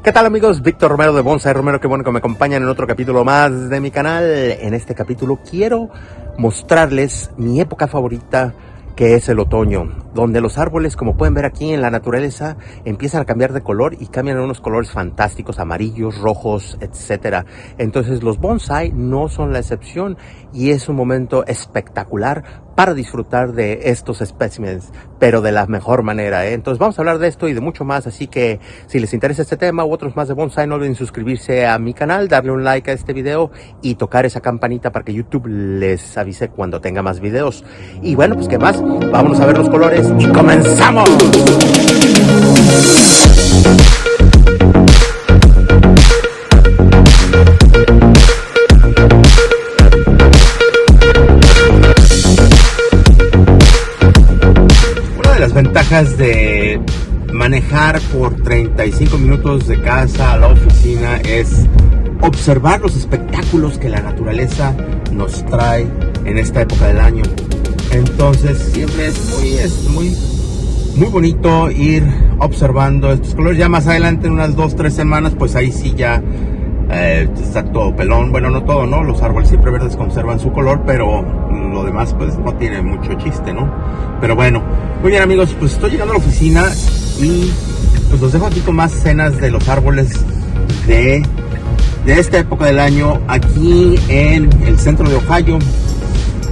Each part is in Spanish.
¿Qué tal, amigos? Víctor Romero de Bonsai Romero, qué bueno que me acompañan en otro capítulo más de mi canal. En este capítulo quiero mostrarles mi época favorita, que es el otoño, donde los árboles, como pueden ver aquí en la naturaleza, empiezan a cambiar de color y cambian a unos colores fantásticos, amarillos, rojos, etcétera. Entonces los bonsai no son la excepción y es un momento espectacular para disfrutar de estos especímenes, pero de la mejor manera, ¿eh? Entonces vamos a hablar de esto y de mucho más, así que si les interesa este tema u otros más de bonsai, no olviden suscribirse a mi canal, darle un like a este video y tocar esa campanita para que YouTube les avise cuando tenga más videos. Y bueno, pues qué más, vámonos a ver los colores y ¡comenzamos! Las ventajas de manejar por 35 minutos de casa a la oficina es observar los espectáculos que la naturaleza nos trae en esta época del año. Entonces siempre es muy bonito ir observando estos colores. Ya más adelante, en unas 2-3 semanas, pues ahí sí ya está todo pelón. Bueno, no todo, ¿no? Los árboles siempre verdes conservan su color, pero lo demás pues no tiene mucho chiste, ¿no? Pero bueno, muy bien, amigos, pues estoy llegando a la oficina y pues los dejo aquí con más escenas de los árboles de esta época del año aquí en el centro de Ohio.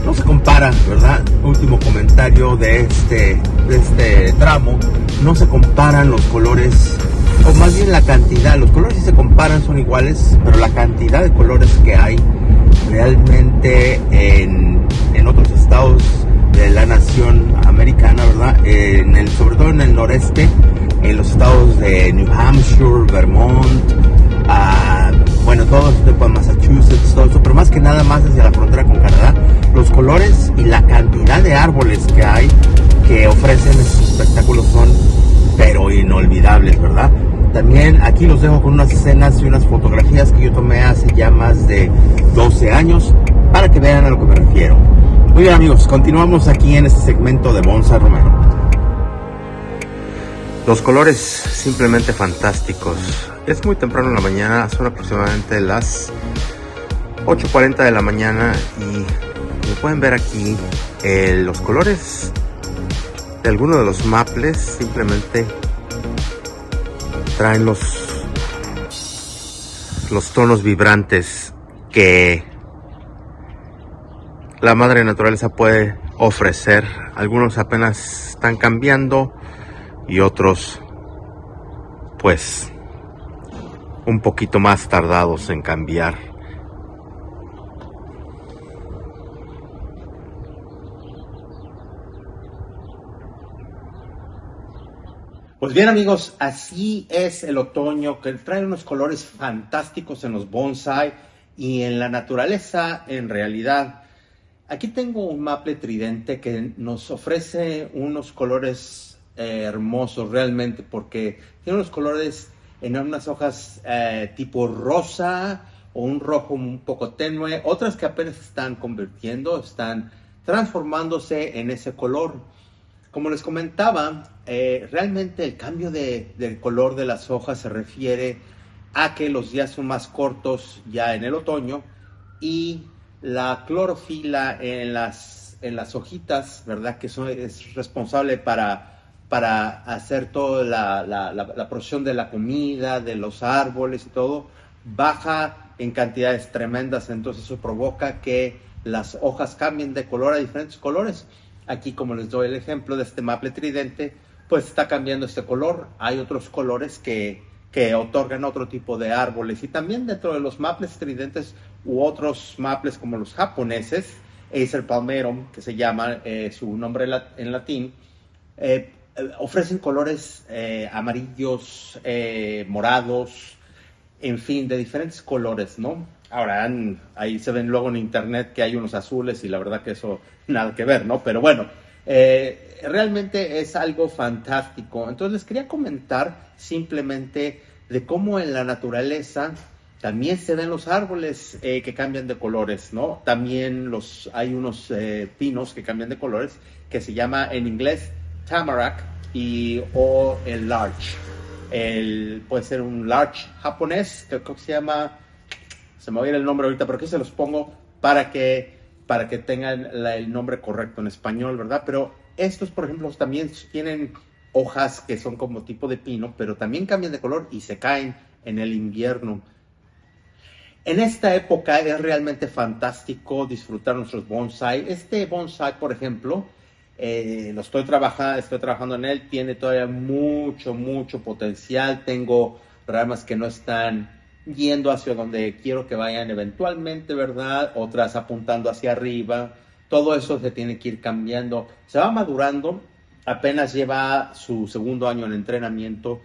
No se compara, ¿verdad? Último comentario de este tramo. No se comparan los colores, o más bien la cantidad. Los colores sí se comparan, son iguales, pero la cantidad de colores que hay realmente en otros estados de la nación americana, ¿verdad? Sobre todo en el noreste, en los estados de New Hampshire, Vermont, bueno, todo tipo de Massachusetts, todo eso, pero más que nada más hacia la frontera con Canadá, los colores y la cantidad de árboles que hay que ofrecen estos espectáculos son pero inolvidables, ¿verdad? También aquí los dejo con unas escenas y unas fotografías que yo tomé hace ya más de 12 años para que vean a lo que me refiero. Muy bien, amigos, continuamos aquí en este segmento de Bonsai Romero. Los colores simplemente fantásticos. Es muy temprano en la mañana, son aproximadamente las 8:40 de la mañana y como pueden ver aquí, los colores de algunos de los maples simplemente traen los tonos vibrantes que la madre naturaleza puede ofrecer. Algunos apenas están cambiando y otros pues un poquito más tardados en cambiar. Pues bien, amigos, así es el otoño, que trae unos colores fantásticos en los bonsai y en la naturaleza en realidad. Aquí tengo un maple tridente que nos ofrece unos colores hermosos realmente, porque tiene unos colores en unas hojas tipo rosa o un rojo un poco tenue, otras que apenas están están transformándose en ese color. Como les comentaba, realmente el cambio del color de las hojas se refiere a que los días son más cortos ya en el otoño y la clorofila en las hojitas, ¿verdad? Que es responsable para hacer toda la producción de la comida, de los árboles y todo, baja en cantidades tremendas. Entonces eso provoca que las hojas cambien de color a diferentes colores. Aquí, como les doy el ejemplo de este maple tridente, pues está cambiando este color. Hay otros colores que otorgan otro tipo de árboles. Y también dentro de los maples tridentes u otros maples como los japoneses, Acer palmerum, que se llama su nombre en latín, ofrecen colores amarillos, morados, en fin, de diferentes colores, ¿no? Ahora, ahí se ven luego en internet que hay unos azules y la verdad que eso nada que ver, ¿no? Pero bueno, realmente es algo fantástico. Entonces les quería comentar simplemente de cómo en la naturaleza también se ven los árboles que cambian de colores, ¿no? También hay unos pinos que cambian de colores que se llama en inglés tamarack o el larch. puede ser un large japonés, que creo que se llama, se me va a ir el nombre ahorita, pero aquí se los pongo para que tengan el nombre correcto en español, ¿verdad? Pero estos, por ejemplo, también tienen hojas que son como tipo de pino, pero también cambian de color y se caen en el invierno. En esta época es realmente fantástico disfrutar nuestros bonsai. Este bonsai, por ejemplo, estoy trabajando en él, tiene todavía mucho potencial. Tengo ramas que no están yendo hacia donde quiero que vayan eventualmente, ¿verdad? Otras apuntando hacia arriba. Todo eso se tiene que ir cambiando. Se va madurando, apenas lleva su segundo año en entrenamiento,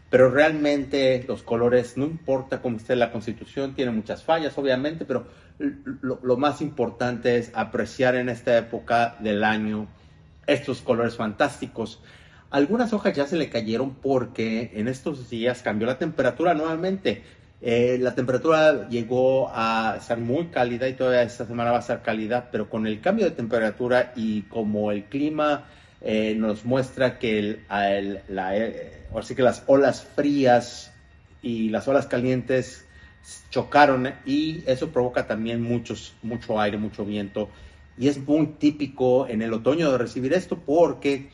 pero realmente los colores, no importa cómo esté la constitución, tiene muchas fallas, obviamente, pero lo más importante es apreciar en esta época del año estos colores fantásticos. Algunas hojas ya se le cayeron porque en estos días cambió la temperatura nuevamente. La temperatura llegó a estar muy cálida y todavía esta semana va a estar cálida, pero con el cambio de temperatura y como el clima nos muestra que ahora sí que las olas frías y las olas calientes chocaron y eso provoca también mucho aire, mucho viento. Y es muy típico en el otoño de recibir esto porque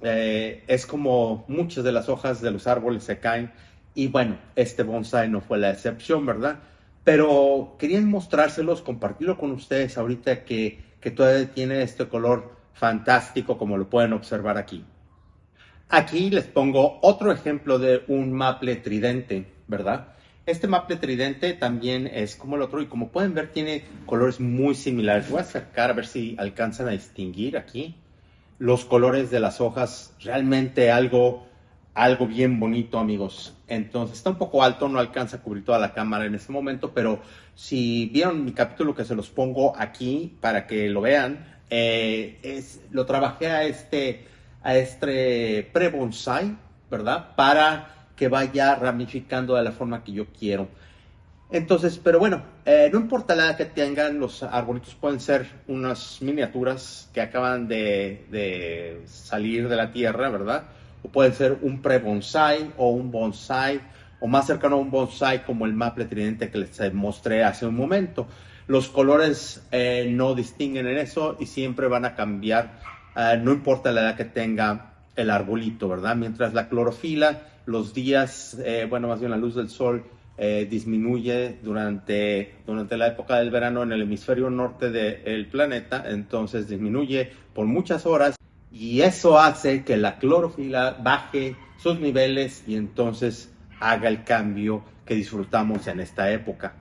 es como muchas de las hojas de los árboles se caen. Y bueno, este bonsai no fue la excepción, ¿verdad? Pero quería mostrárselos, compartirlo con ustedes ahorita que todavía tiene este color fantástico, como lo pueden observar aquí. Aquí les pongo otro ejemplo de un maple tridente, ¿verdad? Este maple tridente también es como el otro y como pueden ver tiene colores muy similares. Voy a sacar a ver si alcanzan a distinguir aquí los colores de las hojas. Realmente algo bien bonito, amigos. Entonces está un poco alto, no alcanza a cubrir toda la cámara en este momento, pero si vieron mi capítulo que se los pongo aquí para que lo vean, lo trabajé a este pre-bonsai, ¿verdad? Para que vaya ramificando de la forma que yo quiero. Entonces, pero bueno, no importa la edad que tengan, los arbolitos pueden ser unas miniaturas que acaban de salir de la tierra, ¿verdad? O pueden ser un pre-bonsai o un bonsai, o más cercano a un bonsai como el maple tridente que les mostré hace un momento. Los colores no distinguen en eso y siempre van a cambiar, no importa la edad que tenga el arbolito, ¿verdad? Mientras la clorofila, los días, más bien la luz del sol, disminuye durante la época del verano en el hemisferio norte del planeta, entonces disminuye por muchas horas y eso hace que la clorofila baje sus niveles y entonces haga el cambio que disfrutamos en esta época.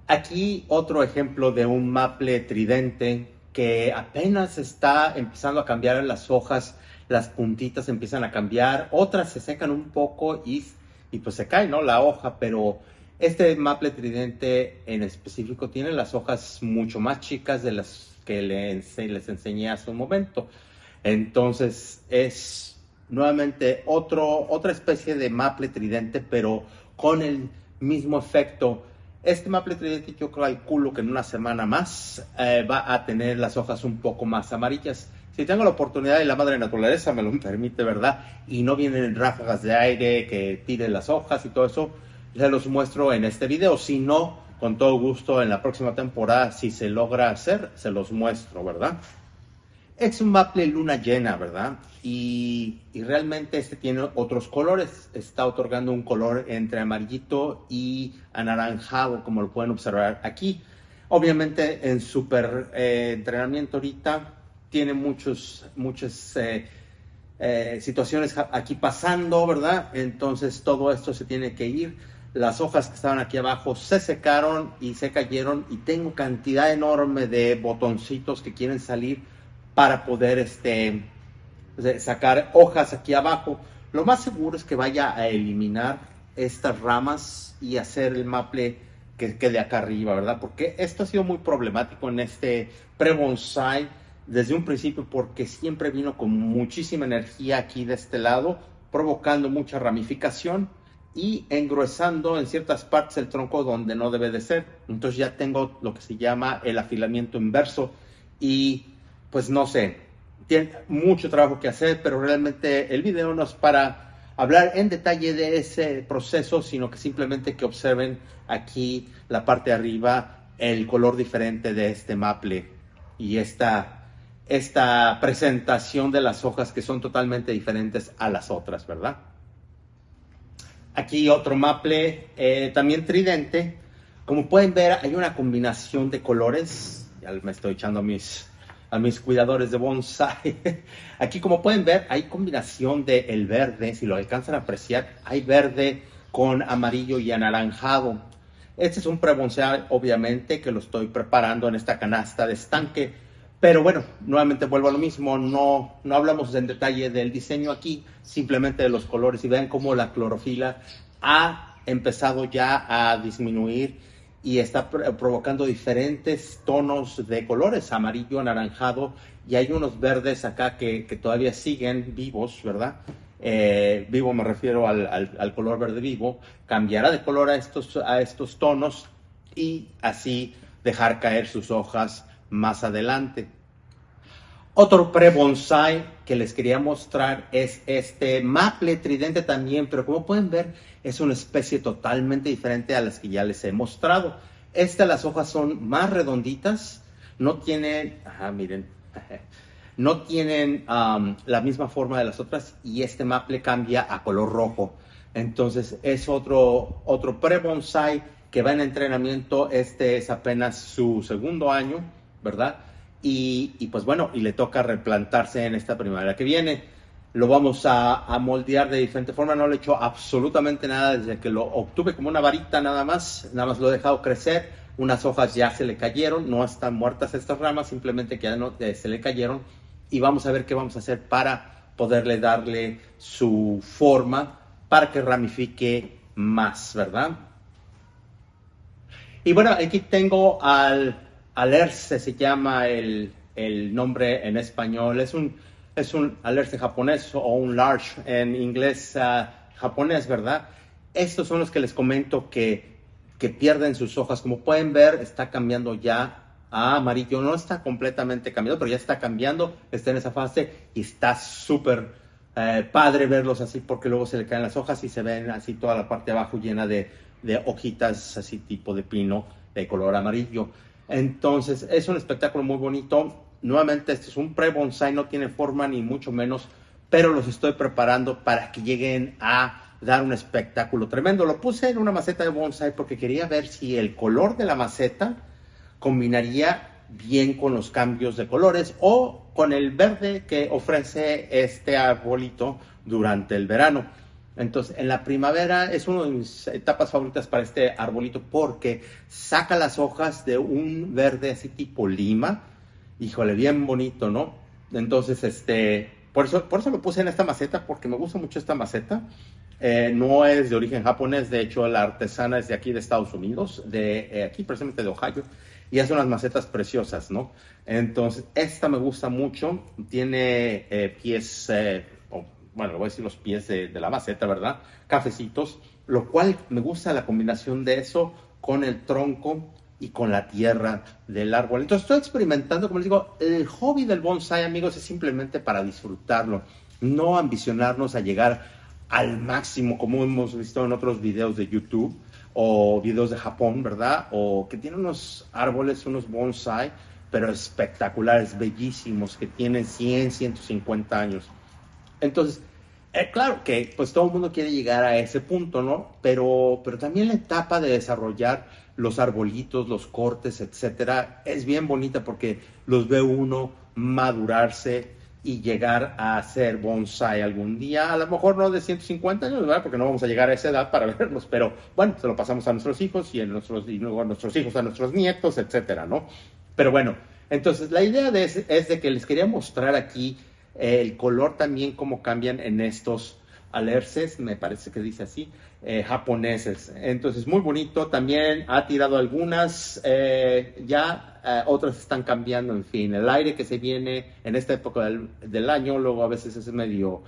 Aquí otro ejemplo de un maple tridente que apenas está empezando a cambiar en las hojas, las puntitas empiezan a cambiar, otras se secan un poco y pues se cae, ¿no? La hoja, pero este maple tridente en específico tiene las hojas mucho más chicas de las que les enseñé hace un momento. Entonces es nuevamente otra especie de maple tridente, pero con el mismo efecto. Este maple tridente yo calculo que en una semana más va a tener las hojas un poco más amarillas. Si tengo la oportunidad y la madre naturaleza me lo permite, ¿verdad? Y no vienen ráfagas de aire que tiren las hojas y todo eso, se los muestro en este video. Si no, con todo gusto en la próxima temporada, si se logra hacer, se los muestro, ¿verdad? Es un maple luna llena, ¿verdad? Y realmente este tiene otros colores. Está otorgando un color entre amarillito y anaranjado, como lo pueden observar aquí. Obviamente en super entrenamiento ahorita tiene muchas situaciones aquí pasando, ¿verdad? Entonces todo esto se tiene que ir. Las hojas que estaban aquí abajo se secaron y se cayeron y tengo cantidad enorme de botoncitos que quieren salir para poder sacar hojas aquí abajo. Lo más seguro es que vaya a eliminar estas ramas y hacer el maple que quede acá arriba, ¿verdad? Porque esto ha sido muy problemático en este pre-bonsai desde un principio porque siempre vino con muchísima energía aquí de este lado, provocando mucha ramificación y engruesando en ciertas partes el tronco donde no debe de ser. Entonces ya tengo lo que se llama el afilamiento inverso y pues no sé, tiene mucho trabajo que hacer, pero realmente el video no es para hablar en detalle de ese proceso, sino que simplemente que observen aquí la parte de arriba, el color diferente de este maple y esta presentación de las hojas que son totalmente diferentes a las otras, ¿verdad? Aquí otro maple, también tridente. Como pueden ver, hay una combinación de colores. Ya me estoy echando a mis cuidadores de bonsai. Aquí, como pueden ver, hay combinación del verde. Si lo alcanzan a apreciar, hay verde con amarillo y anaranjado. Este es un pre-bonsai, obviamente, que lo estoy preparando en esta canasta de estanque. Pero bueno, nuevamente vuelvo a lo mismo, no hablamos en detalle del diseño aquí, simplemente de los colores, y vean cómo la clorofila ha empezado ya a disminuir y está provocando diferentes tonos de colores, amarillo, anaranjado, y hay unos verdes acá que todavía siguen vivos, ¿verdad? Vivo me refiero al color verde vivo. Cambiará de color a estos tonos y así dejar caer sus hojas más adelante. Otro pre-bonsai que les quería mostrar es este maple tridente también, pero como pueden ver es una especie totalmente diferente a las que ya les he mostrado. Las hojas son más redonditas, no tienen, miren, no tienen la misma forma de las otras, y este maple cambia a color rojo. Entonces es otro pre-bonsai que va en entrenamiento. Este es apenas su segundo año, ¿verdad? Y pues bueno, y le toca replantarse en esta primavera que viene. Lo vamos a moldear de diferente forma. No le he hecho absolutamente nada desde que lo obtuve, como una varita nada más lo he dejado crecer. Unas hojas ya se le cayeron, no están muertas estas ramas, simplemente que ya no se le cayeron, y vamos a ver qué vamos a hacer para poderle darle su forma para que ramifique más, ¿verdad? Y bueno, aquí tengo al alerce, se llama el nombre en español. Es un alerce japonés, o un larch en inglés japonés, ¿verdad? Estos son los que les comento que pierden sus hojas. Como pueden ver, está cambiando ya a amarillo. No está completamente cambiado, pero ya está cambiando. Está en esa fase y está súper padre verlos así, porque luego se le caen las hojas y se ven así toda la parte de abajo llena de hojitas así tipo de pino de color amarillo. Entonces es un espectáculo muy bonito. Nuevamente, este es un pre-bonsai, no tiene forma ni mucho menos, pero los estoy preparando para que lleguen a dar un espectáculo tremendo. Lo puse en una maceta de bonsai porque quería ver si el color de la maceta combinaría bien con los cambios de colores o con el verde que ofrece este arbolito durante el verano. Entonces, en la primavera es una de mis etapas favoritas para este arbolito, porque saca las hojas de un verde así tipo lima. Híjole, bien bonito, ¿no? Entonces, por eso lo puse en esta maceta, porque me gusta mucho esta maceta. No es de origen japonés, de hecho la artesana es de aquí de Estados Unidos, aquí precisamente de Ohio, y hace unas macetas preciosas, ¿no? Entonces, esta me gusta mucho, tiene pies, bueno, le voy a decir los pies de la maceta, ¿verdad? Cafecitos, lo cual me gusta la combinación de eso con el tronco y con la tierra del árbol. Entonces estoy experimentando, como les digo, el hobby del bonsai, amigos, es simplemente para disfrutarlo, no ambicionarnos a llegar al máximo, como hemos visto en otros videos de YouTube o videos de Japón, ¿verdad? O que tienen unos árboles, unos bonsai, pero espectaculares, bellísimos, que tienen 100, 150 años. Entonces, claro que pues todo el mundo quiere llegar a ese punto, ¿no? Pero también la etapa de desarrollar los arbolitos, los cortes, etcétera, es bien bonita, porque los ve uno madurarse y llegar a ser bonsai algún día. A lo mejor no de 150 años, ¿verdad? Porque no vamos a llegar a esa edad para verlos, pero bueno, se lo pasamos a nuestros hijos y luego a nuestros hijos, a nuestros nietos, etcétera, ¿no? Pero bueno, entonces la idea es de que les quería mostrar aquí el color también, cómo cambian en estos alerces, me parece que dice así, japoneses. Entonces, muy bonito. También ha tirado algunas, otras están cambiando, en fin. El aire que se viene en esta época del año, luego a veces es medio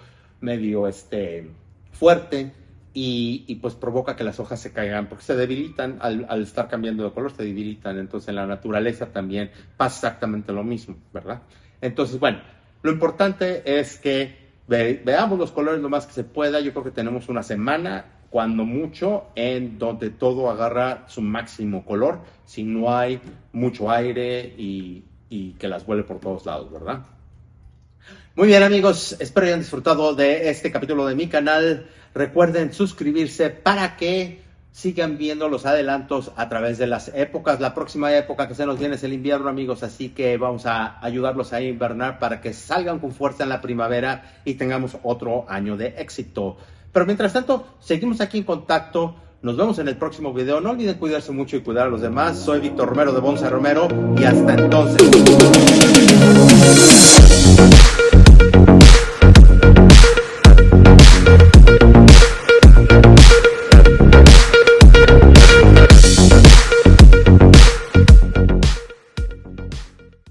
fuerte, y pues provoca que las hojas se caigan, porque se debilitan al estar cambiando de color, se debilitan. Entonces, en la naturaleza también pasa exactamente lo mismo, ¿verdad? Entonces, bueno, lo importante es que veamos los colores lo más que se pueda. Yo creo que tenemos una semana, cuando mucho, en donde todo agarra su máximo color, si no hay mucho aire y que las vuele por todos lados, ¿verdad? Muy bien, amigos, espero hayan disfrutado de este capítulo de mi canal. Recuerden suscribirse para que sigan viendo los adelantos a través de las épocas. La próxima época que se nos viene es el invierno, amigos, así que vamos a ayudarlos a invernar para que salgan con fuerza en la primavera y tengamos otro año de éxito. Pero mientras tanto, seguimos aquí en contacto. Nos vemos en el próximo video. No olviden cuidarse mucho y cuidar a los demás. Soy Víctor Romero de Bonsai Romero y hasta entonces.